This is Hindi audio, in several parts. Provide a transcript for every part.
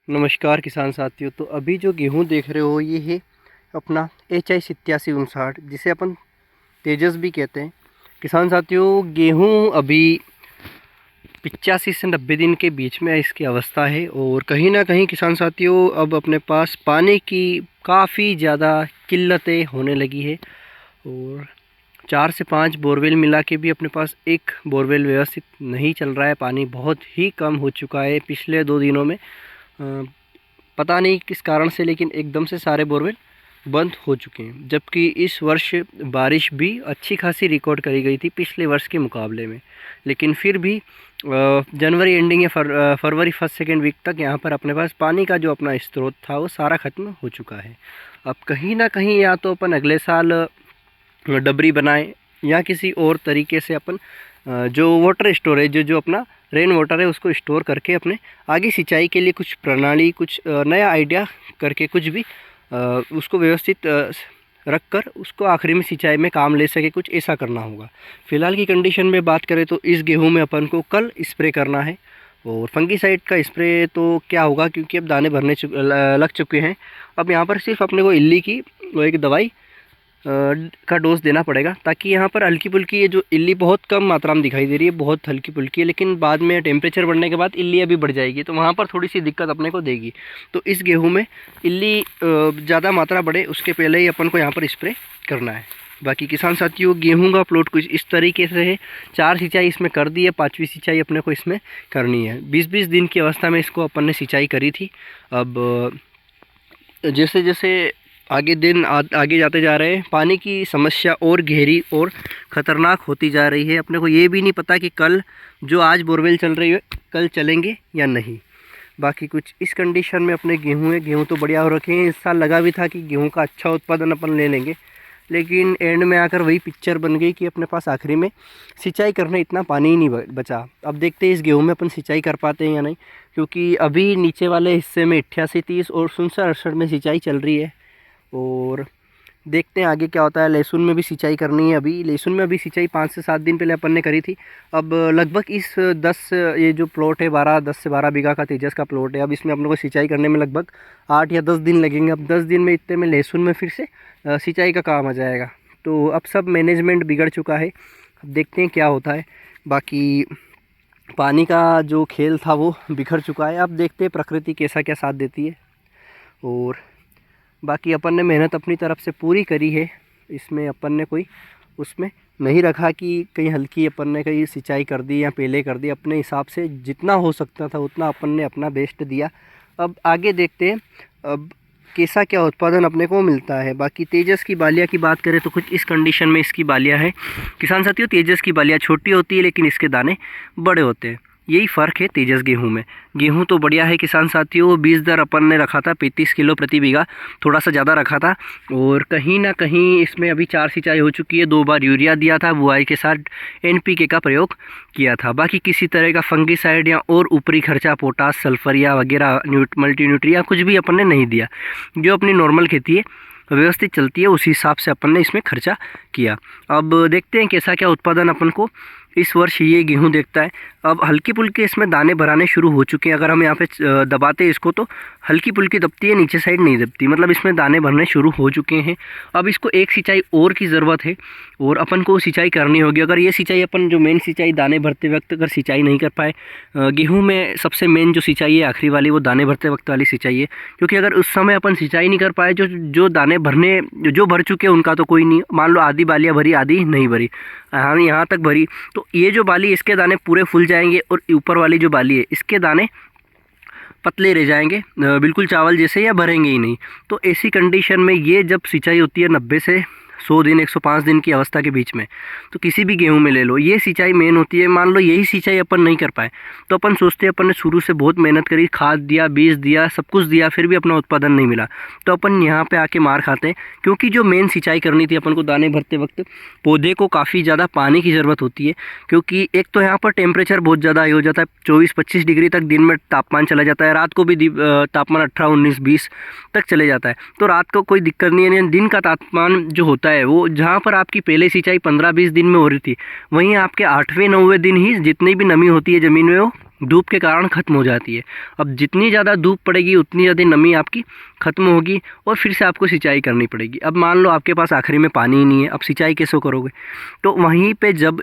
नमस्कार किसान साथियों। तो अभी जो गेहूं देख रहे हो ये है अपना HI 8759, जिसे अपन तेजस भी कहते हैं। किसान साथियों, गेहूं अभी 85 से 90 दिन के बीच में इसकी अवस्था है और कहीं ना कहीं किसान साथियों अब अपने पास पानी की काफ़ी ज़्यादा किल्लतें होने लगी है और 4 से 5 बोरवेल मिला के भी अपने पास एक बोरवेल व्यवस्थित नहीं चल रहा है। पानी बहुत ही कम हो चुका है पिछले 2 दिनों में। पता नहीं किस कारण से, लेकिन एकदम से सारे बोरवेल बंद हो चुके हैं। जबकि इस वर्ष बारिश भी अच्छी खासी रिकॉर्ड करी गई थी पिछले वर्ष के मुकाबले में, लेकिन फिर भी जनवरी एंडिंग या फरवरी फर्स्ट सेकेंड वीक तक यहाँ पर अपने पास पानी का जो अपना स्रोत था वो सारा ख़त्म हो चुका है। अब कहीं ना कहीं या तो अपन अगले साल डबरी बनाएं या किसी और तरीके से अपन जो वाटर स्टोरेज जो अपना रेन वाटर है उसको स्टोर करके अपने आगे सिंचाई के लिए कुछ प्रणाली, कुछ नया आइडिया करके कुछ भी उसको व्यवस्थित रख कर उसको आखिरी में सिंचाई में काम ले सके, कुछ ऐसा करना होगा। फ़िलहाल की कंडीशन में बात करें तो इस गेहूं में अपन को कल स्प्रे करना है और फंगीसाइड का स्प्रे तो क्या होगा, क्योंकि अब दाने भरने लग चुके हैं। अब यहाँ पर सिर्फ अपने को इल्ली की वो एक दवाई का डोज देना पड़ेगा, ताकि यहाँ पर हल्की फुल्की ये जो इल्ली बहुत कम मात्रा में दिखाई दे रही है, बहुत हल्की फुल्की है, लेकिन बाद में टेम्परेचर बढ़ने के बाद इल्ली अभी बढ़ जाएगी तो वहाँ पर थोड़ी सी दिक्कत अपने को देगी। तो इस गेहूं में इल्ली ज़्यादा मात्रा बढ़े उसके पहले ही अपन को यहाँ पर स्प्रे करना है। बाकी किसान साथियों, गेहूं का प्लॉट कुछ इस तरीके से है। 4 सिंचाई इसमें कर दी है, 5वीं सिंचाई अपने को इसमें करनी है। 20-20 दिन की अवस्था में इसको अपन ने सिंचाई करी थी। अब जैसे जैसे आगे दिन आगे जाते जा रहे हैं, पानी की समस्या और गहरी और ख़तरनाक होती जा रही है। अपने को ये भी नहीं पता कि कल जो आज बोरवेल चल रही है कल चलेंगे या नहीं। बाकी कुछ इस कंडीशन में अपने गेहूं है। गेहूं तो बढ़िया हो रखे हैं। इस साल लगा भी था कि गेहूं का अच्छा उत्पादन अपन ले लेंगे, लेकिन एंड में आकर वही पिक्चर बन गई कि अपने पास आखिरी में सिंचाई करने इतना पानी ही नहीं बचा। अब देखते हैं इस गेहूं में अपन सिंचाई कर पाते हैं या नहीं, क्योंकि अभी नीचे वाले हिस्से में 88-30 और 67-68 में सिंचाई चल रही है और देखते हैं आगे क्या होता है। लहसुन में भी सिंचाई करनी है। अभी लहसुन में अभी सिंचाई 5 से 7 दिन पहले अपन ने करी थी। अब लगभग इस 10 ये जो प्लॉट है 10 से 12 बीघा का तेजस का प्लॉट है। अब इसमें अपन को सिंचाई करने में लगभग 8 या 10 दिन लगेंगे। अब 10 दिन में इतने में लहसुन में फिर से सिंचाई का काम आ जाएगा। तो अब सब मैनेजमेंट बिगड़ चुका है। अब देखते हैं क्या होता है। बाकी पानी का जो खेल था वो बिखर चुका है। अब देखते हैं प्रकृति कैसा क्या साथ देती है। और बाकी अपन ने मेहनत अपनी तरफ से पूरी करी है। इसमें अपन ने कोई उसमें नहीं रखा कि कहीं हल्की अपन ने कहीं सिंचाई कर दी या पहले कर दी। अपने हिसाब से जितना हो सकता था उतना अपन ने अपना बेस्ट दिया। अब आगे देखते हैं अब कैसा क्या उत्पादन अपने को मिलता है। बाकी तेजस की बालिया की बात करें तो कुछ इस कंडीशन में इसकी बालिया है। किसान साथियों, तेजस की बालिया छोटी होती है लेकिन इसके दाने बड़े होते हैं। यही फ़र्क है तेजस गेहूं में। गेहूं तो बढ़िया है किसान साथियों। बीज दर अपन ने रखा था 35 किलो प्रति बीघा, थोड़ा सा ज़्यादा रखा था और कहीं ना कहीं इसमें अभी 4 सिंचाई हो चुकी है। 2 बार यूरिया दिया था, बुआई के साथ NPK का प्रयोग किया था। बाकी किसी तरह का फंगीसाइड या और ऊपरी खर्चा पोटास, सल्फर या वगैरह मल्टी न्यूट्रिया कुछ भी अपन ने नहीं दिया। जो अपनी नॉर्मल खेती है व्यवस्थित चलती है उसी हिसाब से अपन ने इसमें खर्चा किया। अब देखते हैं कैसा क्या उत्पादन अपन को इस वर्ष ये गेहूं देखता है। अब हल्की फुल्की इसमें दाने भराने शुरू हो चुके हैं। अगर हम यहाँ पे दबाते हैं इसको तो हल्की फुल्की दबती है, नीचे साइड नहीं दबती, मतलब इसमें दाने भरने शुरू हो चुके हैं। अब इसको एक सिंचाई और की ज़रूरत है और अपन को सिंचाई करनी होगी। अगर ये सिंचाई अपन जो मेन सिंचाई दाने भरते वक्त अगर सिंचाई नहीं कर पाए, गेहूँ में सबसे मेन जो सिंचाई है आखिरी वाली वो दाने भरते वक्त वाली सिंचाई है। क्योंकि अगर उस समय अपन सिंचाई नहीं कर पाए, जो दाने भरने जो भर चुके हैं उनका तो कोई नहीं, मान लो आधी बालियाँ भरी आधी नहीं भरी, हाँ यहाँ तक भरी, तो ये जो बाली इसके दाने पूरे फूल जाएंगे और ऊपर वाली जो बाली है इसके दाने पतले रह जाएंगे, बिल्कुल चावल जैसे, या भरेंगे ही नहीं। तो ऐसी कंडीशन में ये जब सिंचाई होती है 90 से 100 दिन 105 दिन की अवस्था के बीच में, तो किसी भी गेहूं में ले लो ये सिंचाई मेन होती है। मान लो यही सिंचाई अपन नहीं कर पाए तो अपन सोचते हैं अपन ने शुरू से बहुत मेहनत करी, खाद दिया, बीज दिया, सब कुछ दिया, फिर भी अपना उत्पादन नहीं मिला, तो अपन यहाँ पे आके मार खाते हैं। क्योंकि जो मेन सिंचाई करनी थी अपन को दाने भरते वक्त, पौधे को काफ़ी ज़्यादा पानी की ज़रूरत होती है। क्योंकि एक तो यहाँ पर टेम्परेचर बहुत ज़्यादा हाई हो जाता है, 24-25 डिग्री तक दिन में तापमान चला जाता है, रात को भी तापमान 18-19-20 तक चले जाता है। तो रात को कोई दिक्कत नहीं है। दिन का तापमान जो होता है वो जहाँ पर आपकी पहले सिंचाई 15-20 दिन में हो रही थी, वहीं आपके 8वें 9वें दिन ही जितनी भी नमी होती है ज़मीन में वो धूप के कारण ख़त्म हो जाती है। अब जितनी ज़्यादा धूप पड़ेगी उतनी ज़्यादा नमी आपकी ख़त्म होगी और फिर से आपको सिंचाई करनी पड़ेगी। अब मान लो आपके पास आखिरी में पानी ही नहीं है, अब सिंचाई कैसे करोगे? तो वहीं पे जब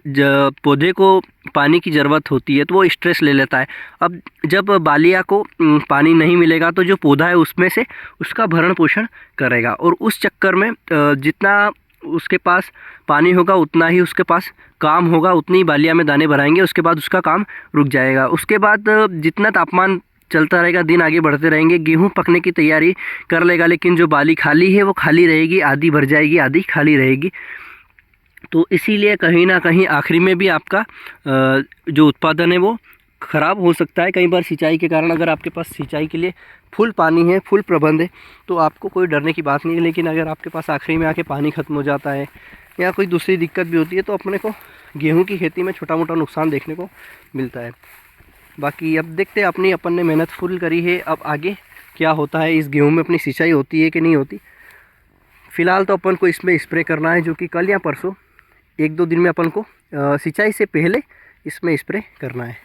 पौधे को पानी की ज़रूरत होती है तो वो स्ट्रेस ले लेता है। अब जब बालिया को पानी नहीं मिलेगा तो जो पौधा है उसमें से उसका भरण पोषण करेगा, और उस चक्कर में जितना उसके पास पानी होगा उतना ही उसके पास काम होगा, उतनी ही बालिया में दाने भराएंगे, उसके बाद उसका काम रुक जाएगा। उसके बाद जितना तापमान चलता रहेगा, दिन आगे बढ़ते रहेंगे, गेहूं पकने की तैयारी कर लेगा, लेकिन जो बाली खाली है वो खाली रहेगी, आधी भर जाएगी, आधी खाली रहेगी। तो इसीलिए कहीं ना कहीं आखिरी में भी आपका जो उत्पादन है वो ख़राब हो सकता है। कई बार सिंचाई के कारण, अगर आपके पास सिंचाई के लिए फुल पानी है, फुल प्रबंध है, तो आपको कोई डरने की बात नहीं है। लेकिन अगर आपके पास आखिरी में आके पानी ख़त्म हो जाता है या कोई दूसरी दिक्कत भी होती है तो अपने को गेहूं की खेती में छोटा मोटा नुकसान देखने को मिलता है। बाकी अब देखते हैं, अपन ने मेहनत फुल करी है, अब आगे क्या होता है, इस गेहूँ में अपनी सिंचाई होती है कि नहीं होती। फ़िलहाल तो अपन को इसमें स्प्रे करना है, जो कि कल या परसों 1-2 दिन में अपन को सिंचाई से पहले इसमें स्प्रे करना है।